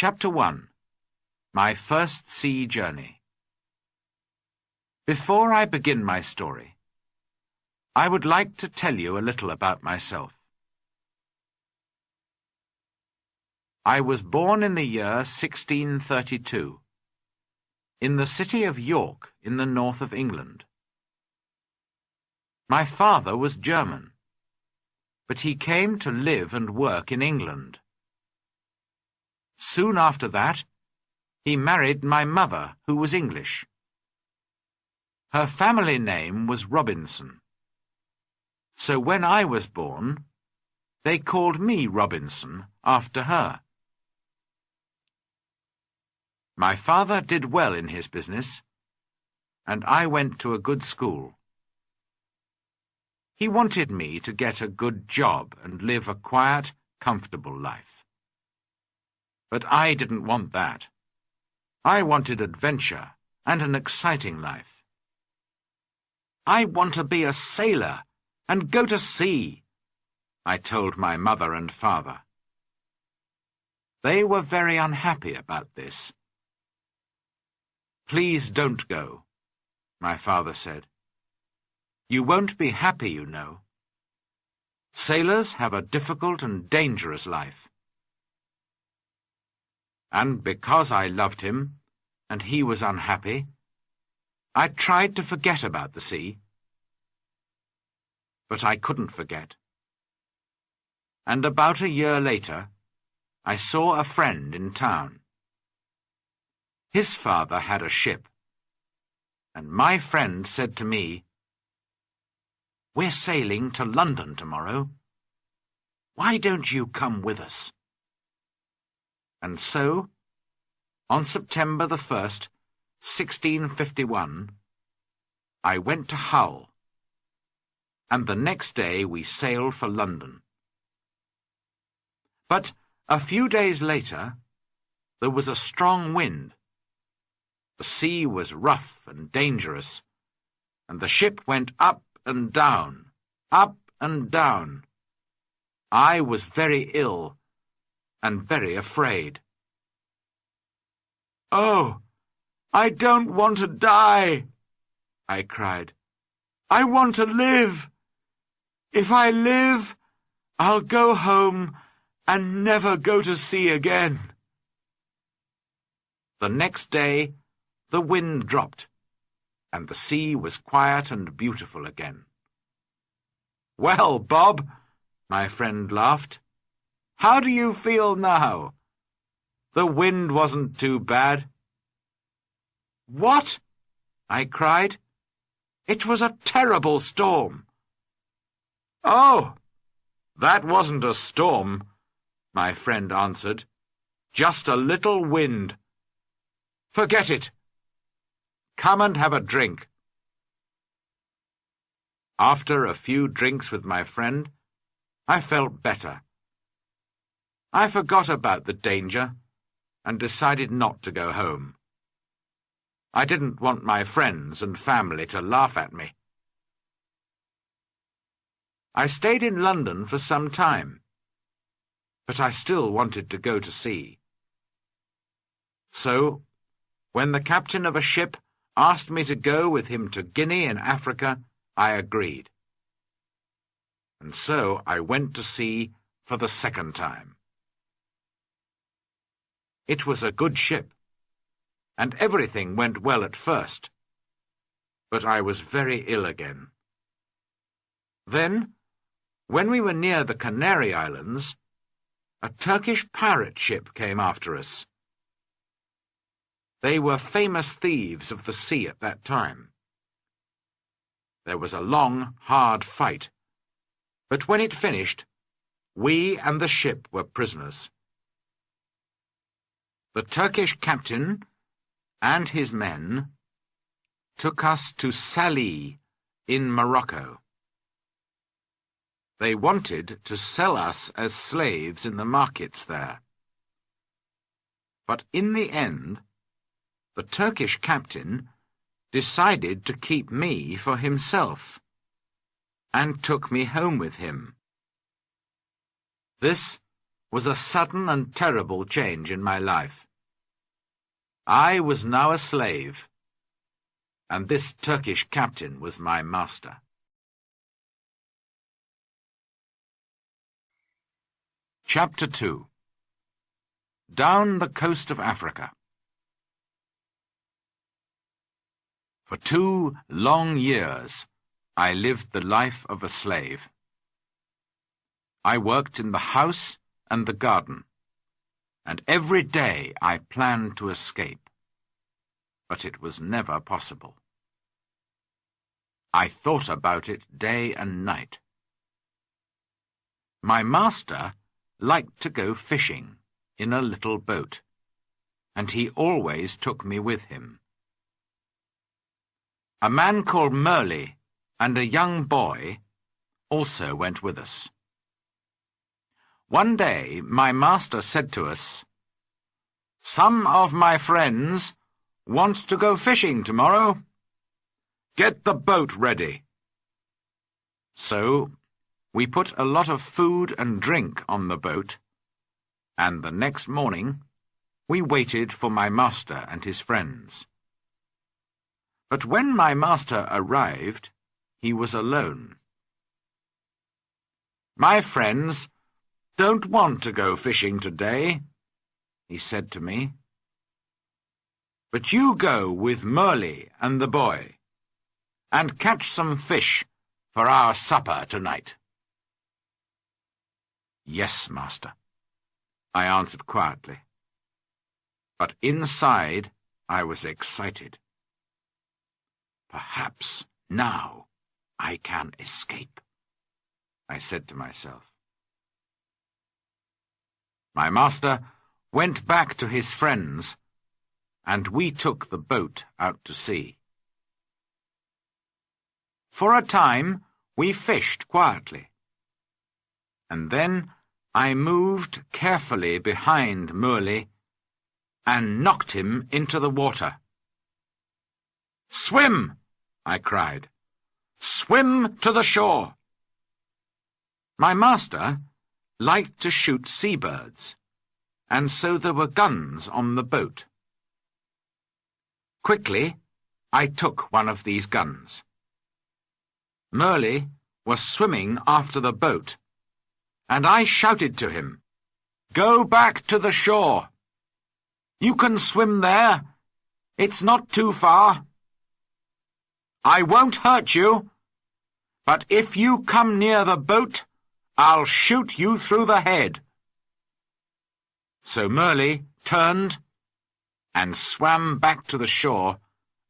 Chapter 1. My First Sea Journey. Before I begin my story, I would like to tell you a little about myself. I was born in the year 1632, in the city of York in the north of England. My father was German, but he came to live and work in England. Soon after that, he married my mother, who was English. Her family name was Robinson. So when I was born, they called me Robinson after her. My father did well in his business, and I went to a good school. He wanted me to get a good job and live a quiet, comfortable life. But I didn't want that. I wanted adventure and an exciting life. I want to be a sailor and go to sea, I told my mother and father. They were very unhappy about this. Please don't go, my father said. You won't be happy, you know. Sailors have a difficult and dangerous life. And because I loved him, and he was unhappy, I tried to forget about the sea. But I couldn't forget. And about a year later, I saw a friend in town. His father had a ship, and my friend said to me, "We're sailing to London tomorrow. Why don't you come with us?" And so, on September the 1st, 1651, I went to Hull, and the next day we sailed for London. But a few days later, there was a strong wind. The sea was rough and dangerous, and the ship went up and down, up and down. I was very ill and very afraid. "Oh, I don't want to die," I cried. "I want to live. If I live, I'll go home and never go to sea again." The next day, the wind dropped, and the sea was quiet and beautiful again. "Well, Bob," my friend laughed, "how do you feel now? The wind wasn't too bad." "What?" I cried. "It was a terrible storm." "Oh, that wasn't a storm," my friend answered. "Just a little wind. Forget it. Come and have a drink." After a few drinks with my friend, I felt better. I forgot about the danger and decided not to go home. I didn't want my friends and family to laugh at me. I stayed in London for some time, but I still wanted to go to sea. So, when the captain of a ship asked me to go with him to Guinea in Africa, I agreed. And so I went to sea for the second time. It was a good ship, and everything went well at first, but I was very ill again. Then, when we were near the Canary Islands, a Turkish pirate ship came after us. They were famous thieves of the sea at that time. There was a long, hard fight, but when it finished, we and the ship were prisoners. The Turkish captain and his men took us to Salé in Morocco. They wanted to sell us as slaves in the markets there. But in the end, the Turkish captain decided to keep me for himself and took me home with him. This was a sudden and terrible change in my life. I was now a slave, and this Turkish captain was my master. Chapter 2. Down the Coast of Africa. For 2 long years, I lived the life of a slave. I worked in the house and the garden, and every day I planned to escape, but it was never possible. I thought about it day and night. My master liked to go fishing in a little boat, and he always took me with him. A man called Merle and a young boy also went with us. One day my master said to us, "Some of my friends want to go fishing tomorrow. Get the boat ready." So we put a lot of food and drink on the boat, and the next morning we waited for my master and his friends. But when my master arrived, he was alone. "My friends don't want to go fishing today," he said to me. "But you go with Merle and the boy, and catch some fish for our supper tonight." "Yes, master," I answered quietly. But inside I was excited. "Perhaps now I can escape," I said to myself. My master went back to his friends, and we took the boat out to sea. For a time we fished quietly, and then I moved carefully behind Merle and knocked him into the water. "Swim!" I cried. "Swim to the shore!" My master liked to shoot seabirds, and so there were guns on the boat. Quickly, I took one of these guns. Merle was swimming after the boat, and I shouted to him, "Go back to the shore! You can swim there. It's not too far. I won't hurt you, but if you come near the boat, I'll shoot you through the head." So Merle turned and swam back to the shore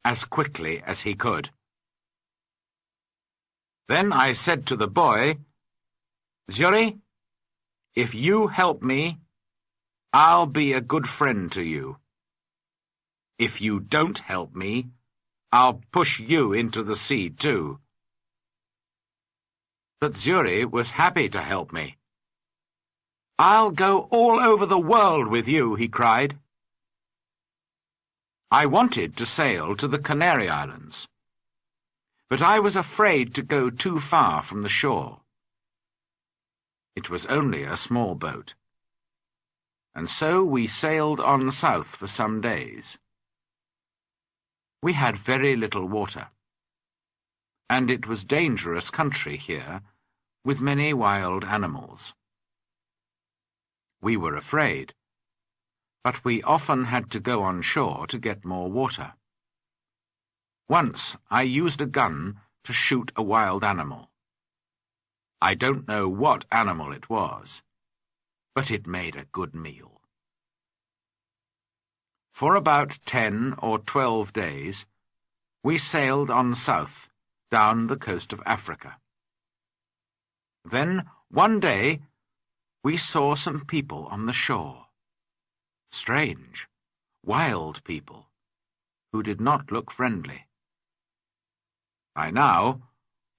as quickly as he could. Then I said to the boy, "Zuri, if you help me, I'll be a good friend to you. If you don't help me, I'll push you into the sea too." But Zuri was happy to help me. "I'll go all over the world with you," he cried. I wanted to sail to the Canary Islands, but I was afraid to go too far from the shore. It was only a small boat, and so we sailed on south for some days. We had very little water, and it was dangerous country here, with many wild animals. We were afraid, but we often had to go on shore to get more water. Once I used a gun to shoot a wild animal. I don't know what animal it was, but it made a good meal. For about 10 or 12 days, we sailed on south, down the coast of Africa. Then, one day, we saw some people on the shore. Strange, wild people, who did not look friendly. By now,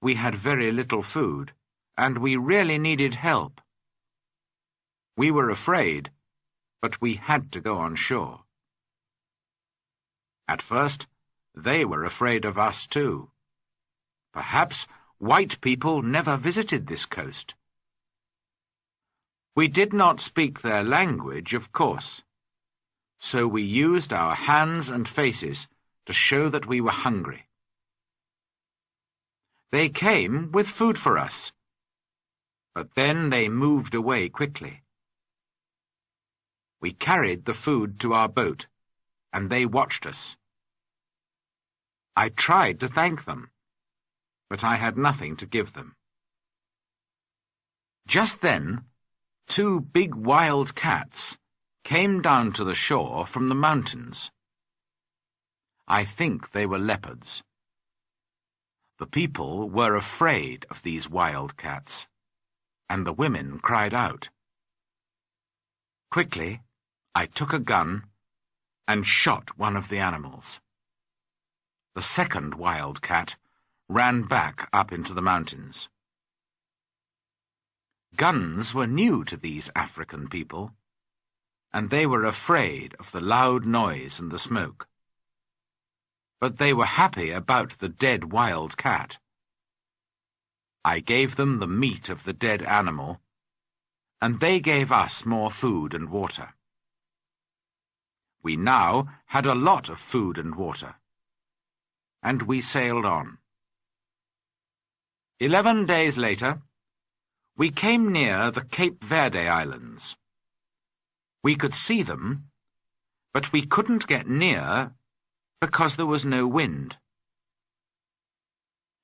we had very little food, and we really needed help. We were afraid, but we had to go on shore. At first, they were afraid of us too. Perhaps white people never visited this coast. We did not speak their language, of course, so we used our hands and faces to show that we were hungry. They came with food for us, but then they moved away quickly. We carried the food to our boat, and they watched us. I tried to thank them, but I had nothing to give them. Just then, 2 big wild cats came down to the shore from the mountains. I think they were leopards. The people were afraid of these wild cats, and the women cried out. Quickly, I took a gun and shot one of the animals. The second wild cat ran back up into the mountains. Guns were new to these African people, and they were afraid of the loud noise and the smoke. But they were happy about the dead wild cat. I gave them the meat of the dead animal, and they gave us more food and water. We now had a lot of food and water, and we sailed on. 11 days later, we came near the Cape Verde Islands. We could see them, but we couldn't get near because there was no wind.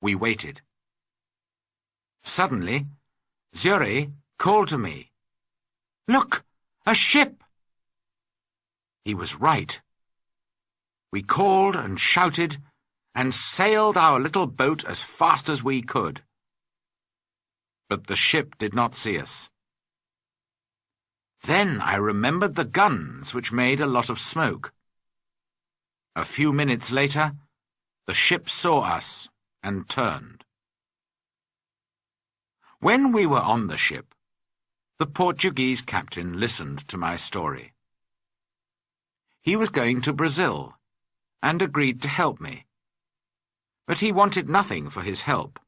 We waited. Suddenly, Zuri called to me, "Look, a ship!" He was right. We called and shouted and sailed our little boat as fast as we could. But the ship did not see us. Then I remembered the guns, which made a lot of smoke. A few minutes later, the ship saw us and turned. When we were on the ship, the Portuguese captain listened to my story. He was going to Brazil and agreed to help me, but he wanted nothing for his help.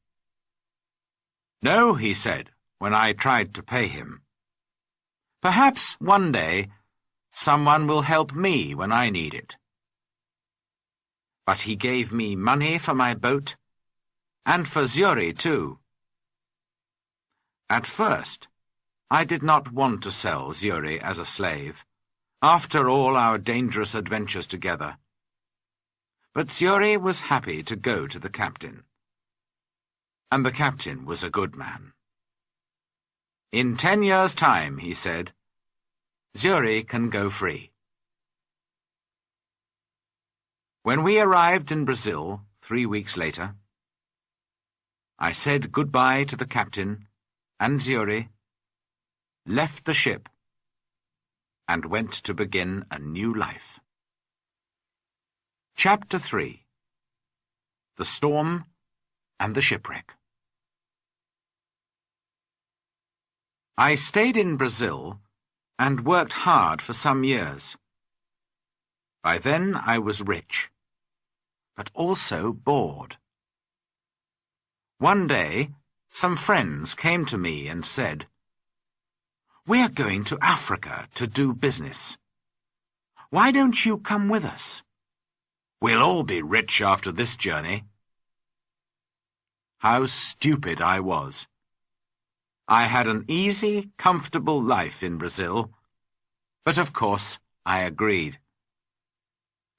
"No," he said, when I tried to pay him. "Perhaps one day someone will help me when I need it." But he gave me money for my boat, and for Zuri too. At first, I did not want to sell Zuri as a slave, after all our dangerous adventures together. But Zuri was happy to go to the captain. And the captain was a good man. "In 10 years' time," he said, "Zuri can go free." When we arrived in Brazil 3 weeks later, I said goodbye to the captain and Zuri, left the ship, and went to begin a new life. Chapter 3. The Storm and the Shipwreck. I stayed in Brazil and worked hard for some years. By then I was rich, but also bored. One day, some friends came to me and said, "We're going to Africa to do business. Why don't you come with us? We'll all be rich after this journey." How stupid I was. I had an easy, comfortable life in Brazil, but of course I agreed.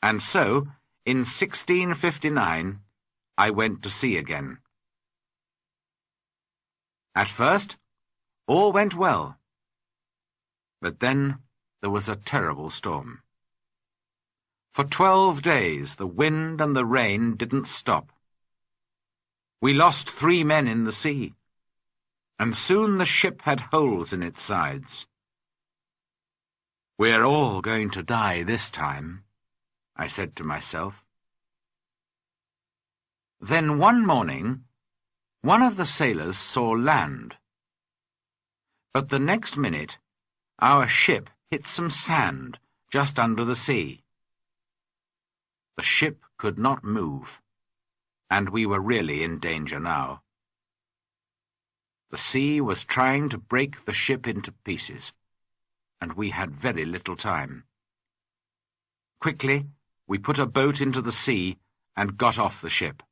And so, in 1659, I went to sea again. At first, all went well, but then there was a terrible storm. For 12 days the wind and the rain didn't stop. We lost 3 men in the sea, and soon the ship had holes in its sides. "We're all going to die this time," I said to myself. Then one morning, one of the sailors saw land. But the next minute, our ship hit some sand just under the sea. The ship could not move, and we were really in danger now. The sea was trying to break the ship into pieces, and we had very little time. Quickly, we put a boat into the sea and got off the ship.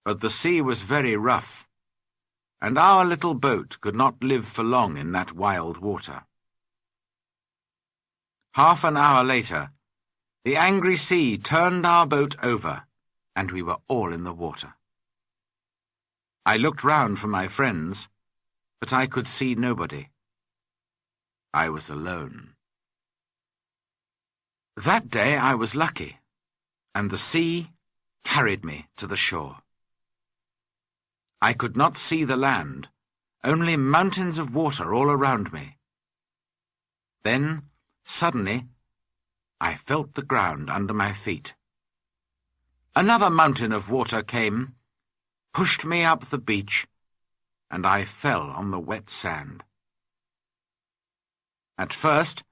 But the sea was very rough, and our little boat could not live for long in that wild water. Half an hour later, the angry sea turned our boat over, and we were all in the water. I looked round for my friends, but I could see nobody. I was alone. That day I was lucky, and the sea carried me to the shore. I could not see the land, only mountains of water all around me. Then, suddenly, I felt the ground under my feet. Another mountain of water came, pushed me up the beach, and I fell on the wet sand. At first,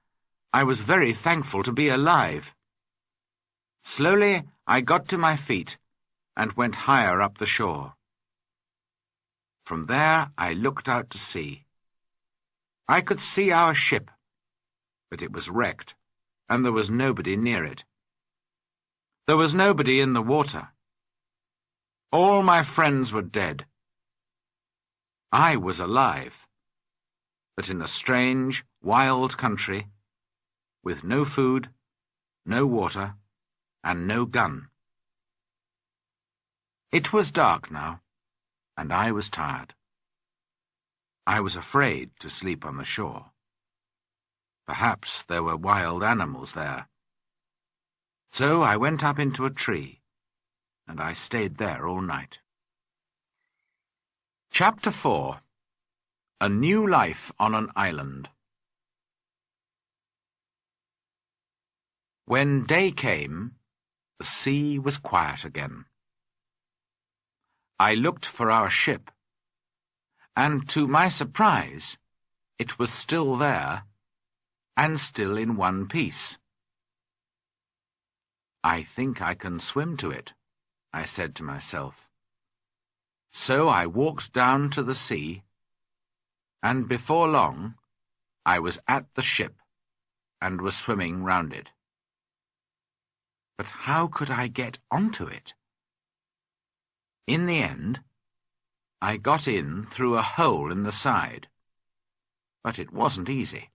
I was very thankful to be alive. Slowly, I got to my feet and went higher up the shore. From there, I looked out to sea. I could see our ship, but it was wrecked, and there was nobody near it. There was nobody in the water. All my friends were dead. I was alive, but in a strange, wild country, with no food, no water, and no gun. It was dark now, and I was tired. I was afraid to sleep on the shore. Perhaps there were wild animals there. So I went up into a tree, and I stayed there all night. Chapter 4. A New Life on an Island. When day came, the sea was quiet again. I looked for our ship, and to my surprise, it was still there, and still in one piece. I think I can swim to it, I said to myself. So I walked down to the sea, and before long I was at the ship and was swimming round it. But how could I get onto it? In the end, I got in through a hole in the side, but it wasn't easy.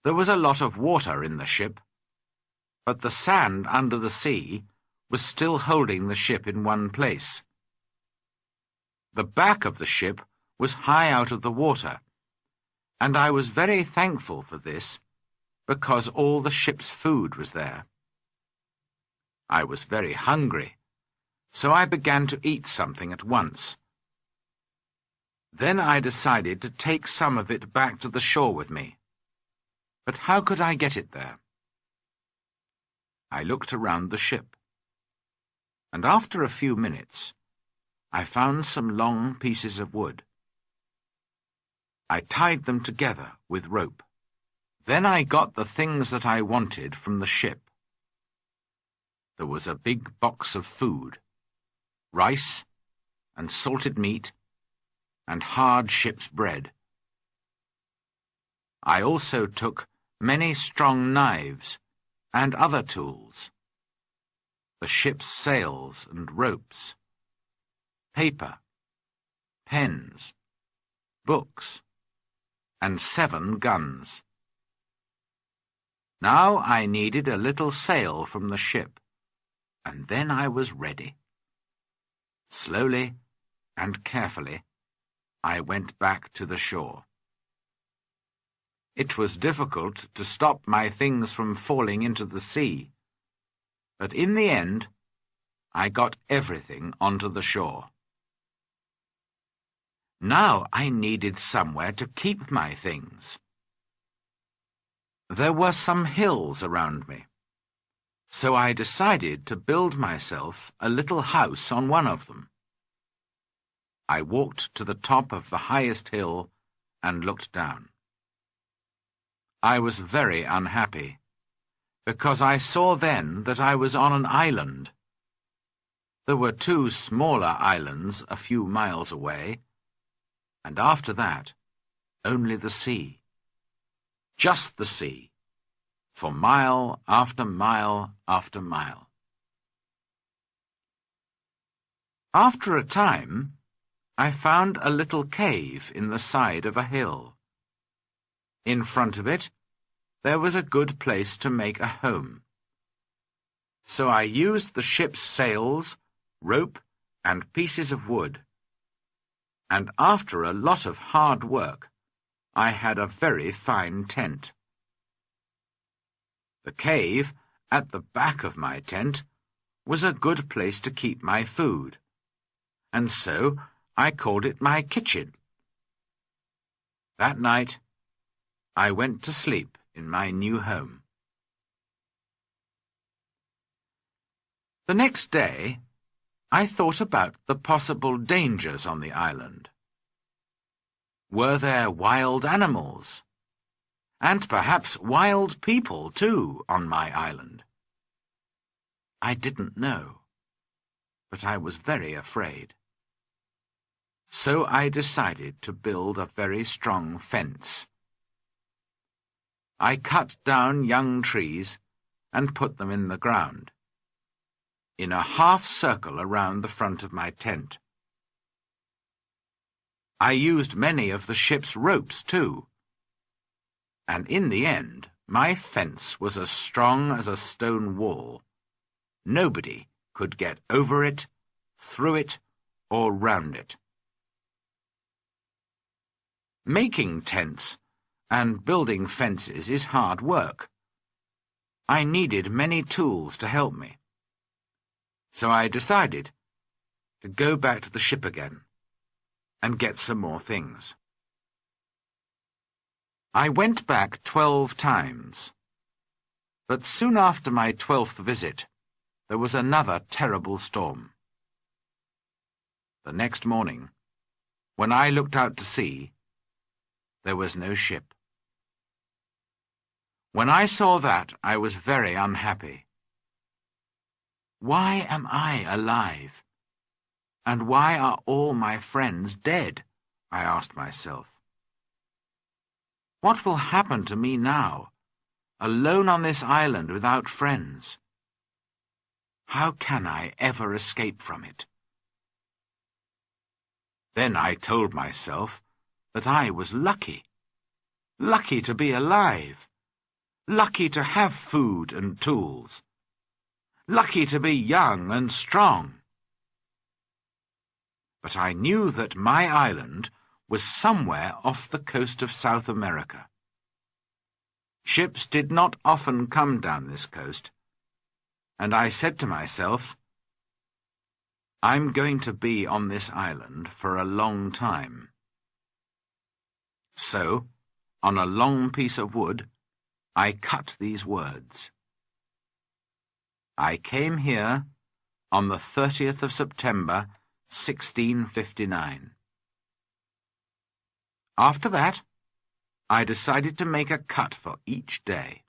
There was a lot of water in the ship, but the sand under the sea was still holding the ship in one place. The back of the ship was high out of the water, and I was very thankful for this, because all the ship's food was there. I was very hungry, so I began to eat something at once. Then I decided to take some of it back to the shore with me. But how could I get it there? I looked around the ship, and after a few minutes, I found some long pieces of wood. I tied them together with rope. Then I got the things that I wanted from the ship. There was a big box of food, rice and salted meat and hard ship's bread. I also took many strong knives and other tools, the ship's sails and ropes, paper, pens, books, and 7 guns. Now I needed a little sail from the ship, and then I was ready. Slowly and carefully, I went back to the shore. It was difficult to stop my things from falling into the sea, but in the end, I got everything onto the shore. Now I needed somewhere to keep my things. There were some hills around me, so I decided to build myself a little house on one of them. I walked to the top of the highest hill and looked down. I was very unhappy, because I saw then that I was on an island. There were 2 smaller islands a few miles away, and after that, only the sea. Just the sea, for mile after mile after mile. After a time, I found a little cave in the side of a hill. In front of it, there was a good place to make a home. So I used the ship's sails, rope, and pieces of wood. And after a lot of hard work, I had a very fine tent. The cave, at the back of my tent, was a good place to keep my food, and so I called it my kitchen. That night, I went to sleep in my new home. The next day, I thought about the possible dangers on the island. Were there wild animals? And perhaps wild people, too, on my island? I didn't know, but I was very afraid. So I decided to build a very strong fence. I cut down young trees and put them in the ground, in a half circle around the front of my tent. I used many of the ship's ropes, too, and in the end my fence was as strong as a stone wall. Nobody could get over it, through it, or round it. Making tents and building fences is hard work. I needed many tools to help me. So I decided to go back to the ship again and get some more things. I went back 12 times, but soon after my 12th visit, there was another terrible storm. The next morning, when I looked out to sea, there was no ship. When I saw that, I was very unhappy. Why am I alive? And why are all my friends dead? I asked myself. What will happen to me now, alone on this island without friends? How can I ever escape from it? Then I told myself that I was lucky. Lucky to be alive. Lucky to have food and tools. Lucky to be young and strong. But I knew that my island was somewhere off the coast of South America. Ships did not often come down this coast, and I said to myself, I'm going to be on this island for a long time. So, on a long piece of wood, I cut these words. I came here on the 30th of September, 1659. After that, I decided to make a cut for each day.